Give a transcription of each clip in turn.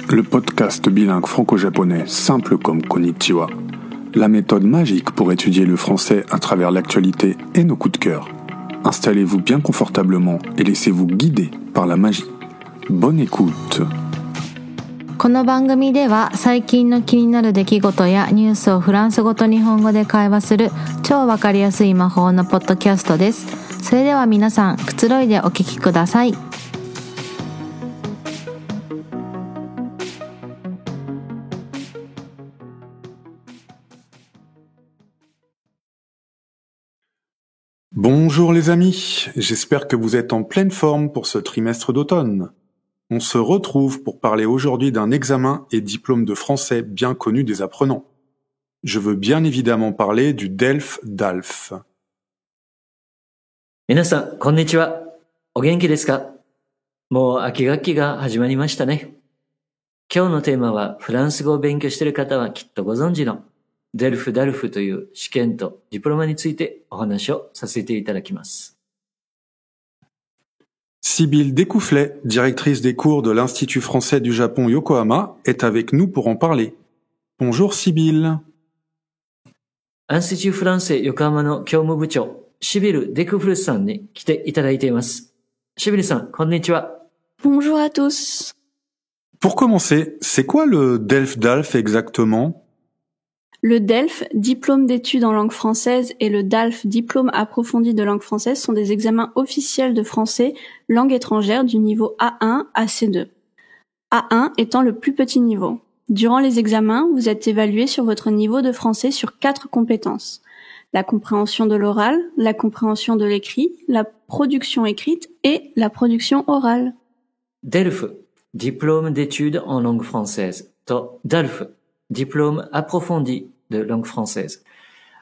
Le podcast bilingue franco-japonais simple comme Konnichiwa. La méthode magique pour étudier le français à travers l'actualité et nos coups de cœur. Installez-vous bien confortablement et laissez-vous guider par la magie. Bonne écoute. この番組では最近の気になる出来事やニュースをフランス語と日本語で会話する超わかりやすい魔法のポッドキャストです。それでは皆さん、くつろいでお聞きください。Bonjour les amis, j'espère que vous êtes en pleine forme pour ce trimestre d'automne. On se retrouve pour parler aujourd'hui d'un examen et diplôme de français bien connu des apprenants. Je veux bien évidemment parler du DELF-DALF. 皆さん、こんにちは。お元気ですか？もう秋学期が始まりましたね。今日のテーマはフランス語を勉強している方はきっとご存知のDELF-DALF という試験とディプロマについてお話をさせていただきます。Sybille Découfflet, directrice des cours de l'Institut français du Japon Yokohama, est avec nous pour en parler. Bonjour Sybille. アンスティチューフランセ横浜の教務部長、シビル・デクフルスさんに来ていただいています。シビルさん、こんにちは。Bonjour à tous. Pour commencer, c'est quoi le DELF-DALF exactement?Le DELF, diplôme d'études en langue française, et le DALF, diplôme approfondi de langue française, sont des examens officiels de français, langue étrangère, du niveau A1 à C2. A1 étant le plus petit niveau. Durant les examens, vous êtes évalué sur votre niveau de français sur 4 compétences. La compréhension de l'oral, la compréhension de l'écrit, la production écrite et la production orale. DELF, diplôme d'études en langue française, to DALF, diplôme approfondi de langue française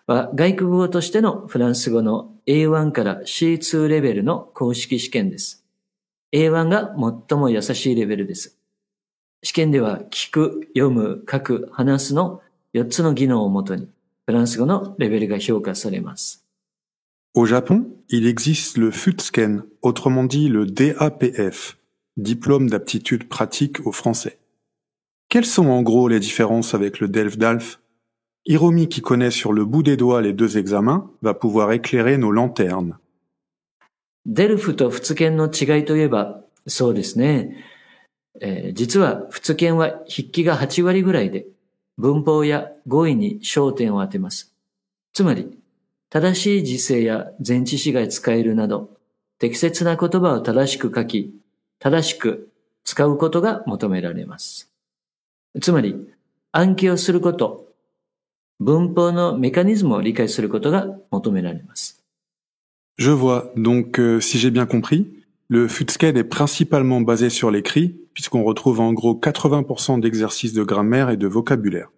は外国語としてのフランス語の A1 から C2 レベルの公式試験です。A1 が最も優しいレベルです。試験では聞く、読む、書く、話すの4つの技能をもとにフランス語のレベルが評価されます。Au Japon, il existe le FUTSUKEN, autrement dit le DAPF, diplôme d'aptitude pratique au français.Quelles sont en gros les différences avec le DELF-DALF? Hiromi, qui connaît sur le bout des doigts les deux examens, va pouvoir éclairer nos lanternes. DELF とフツケンの違いといえば、そうですね。実はフツケンは筆記が8割ぐらいで、文法や語彙に焦点を当てます。つまり、正しい時制や前置詞が使えるなど、適切な言葉を正しく書き、正しく使うことが求められます。つまり、暗記をすること、文法のメカニズムを理解することが求められます。Je vois. Donc, si j'ai bien compris, le FUTSUKEN est principalement basé sur l'écrit, puisqu'on retrouve en gros 80% d'exercices de grammaire et de vocabulaire.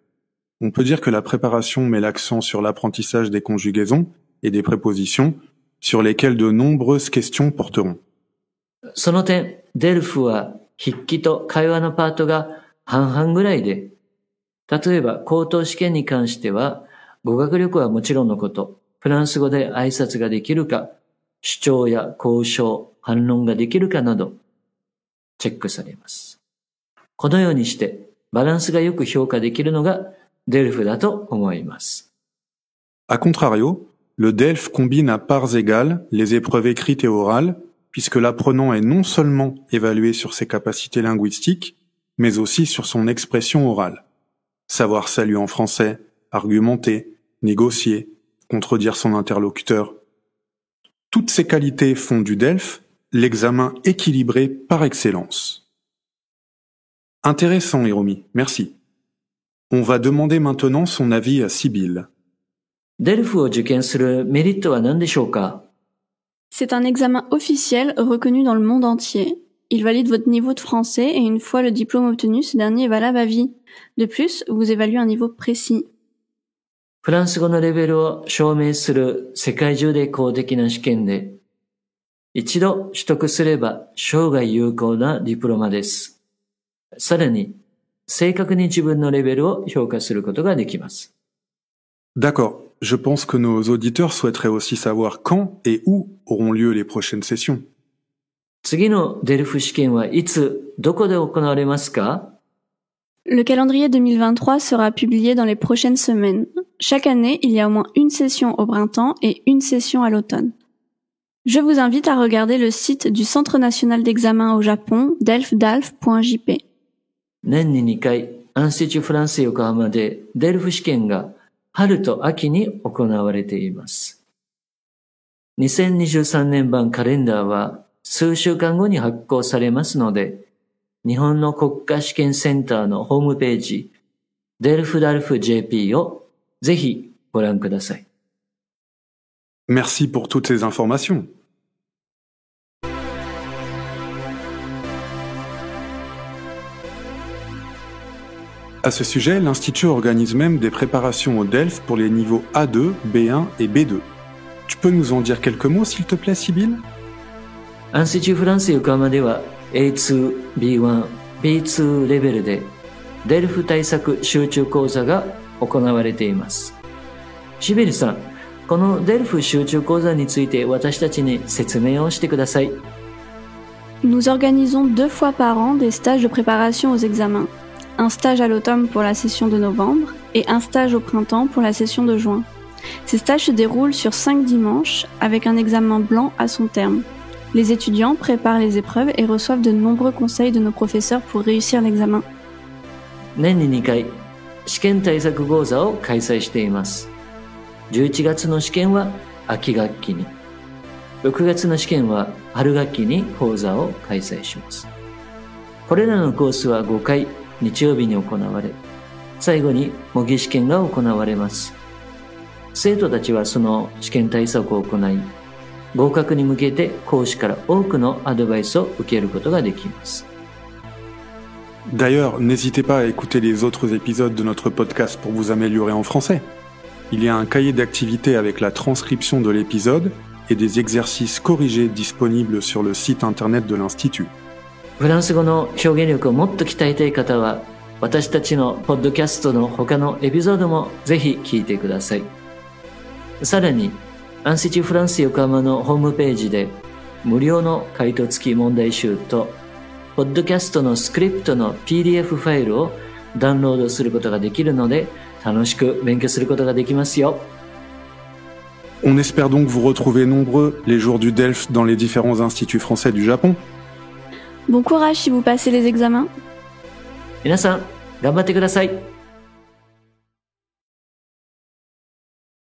On peut dire que la préparation met l'accent sur l'apprentissage des conjugaisons et des prépositions, sur lesquelles de nombreuses questions porteront. その点、DELFは筆記と会話のパートが半々ぐらいで、例えば口頭試験に関しては、語学力はもちろんのこと、フランス語で挨拶ができるか、主張や交渉、反論ができるかなど、チェックされます。このようにして、バランスがよく評価できるのが、DELF だと思います。A contrario, le DELF combine à parts égales les épreuves écrites et orales, puisque l'apprenant est non seulement évalué sur ses capacités linguistiques, mais aussi sur son expression orale. Savoir saluer en français, argumenter, négocier, contredire son interlocuteur. Toutes ces qualités font du DELF l'examen équilibré par excellence. Intéressant, Hiromi, merci. On va demander maintenant son avis à Sybille. DELF を受験するメリットは何でしょうか？ C'est un examen officiel reconnu dans le monde entier.Il valide votre niveau de français et une fois le diplôme obtenu, ce dernier est valable à vie. De plus, vous évaluez un niveau précis. フランス語のレベルを証明する世界中で公的な試験で、一度取得すれば生涯有効なディプロマです。さらに、正確に自分のレベルを評価することができます。D'accord. Je pense que nos auditeurs souhaiteraient aussi savoir quand et où auront lieu les prochaines sessions. 次のDELF試験はいつ、どこで行われますか Le calendrier 2023 sera publié dans les prochaines semaines. Chaque année, il y a au moins une session au printemps et une session à l'automne. Je vous invite à regarder le site du Centre national d'examen au Japon, delfdalf.jp. 年に2回、アンスティチュフランス横浜でデルフ試験が春と秋に行われています。2023年版カレンダーは数週間後に発行されますので、日本の国家試験センターのホームページ、delfdalf.jp をぜひご覧ください。Merci pour toutes ces informations. À ce sujet, l'Institut organise même des préparations au DELF pour les niveaux A2, B1 et B2. Tu peux nous en dire quelques mots, s'il te plaît, Sybille? アンスティチュフランス横浜では A2、B1、B2 レベルでデルフ対策集中講座が行われています。シビルさん、このデルフ集中講座について私たちに説明をしてください。Nous organisons 2 fois par an des stages de préparation aux examens. Un stage à l'automne pour la session de novembre et un stage au printemps pour la session de juin. Ces stages se déroulent sur 5 dimanches avec un examen blanc à son terme. Les étudiants préparent les épreuves et reçoivent de nombreux conseils de nos professeurs pour réussir l'examen. 年に2回、試験対策講座を開催しています。11月の試験は秋学期に、6月の試験は春学期に講座を開催します。これらのコースは5回日曜日に行われ、最後に模擬試験が行われます。生徒たちはその試験対策を行い、合格に向けて講師から多くのアドバイスを受けることができます。D'ailleurs, n'hésitez pas à écouter les autres épisodes de notre podcast pour vous améliorer en français. Il y a un cahier d'activités avec la transcription de l'épisode et des exercices corrigés disponibles sur le site internet de l'Institut. フランス語の表現力をもっと鍛えたい方は、私たちのポッドキャストの他のエピソードもぜひ聞いてください。さらに、アンスティチュフランス横浜のホームページで、無料の回答付き問題集と、ポッドキャストのスクリプトの PDF ファイルをダウンロードすることができるので、楽しく勉強することができますよ。On espère donc vous retrouver nombreux les jours du DELF dans les différents instituts français du Japon. Bon courage si vous passez les examens. 皆さん、頑張ってください。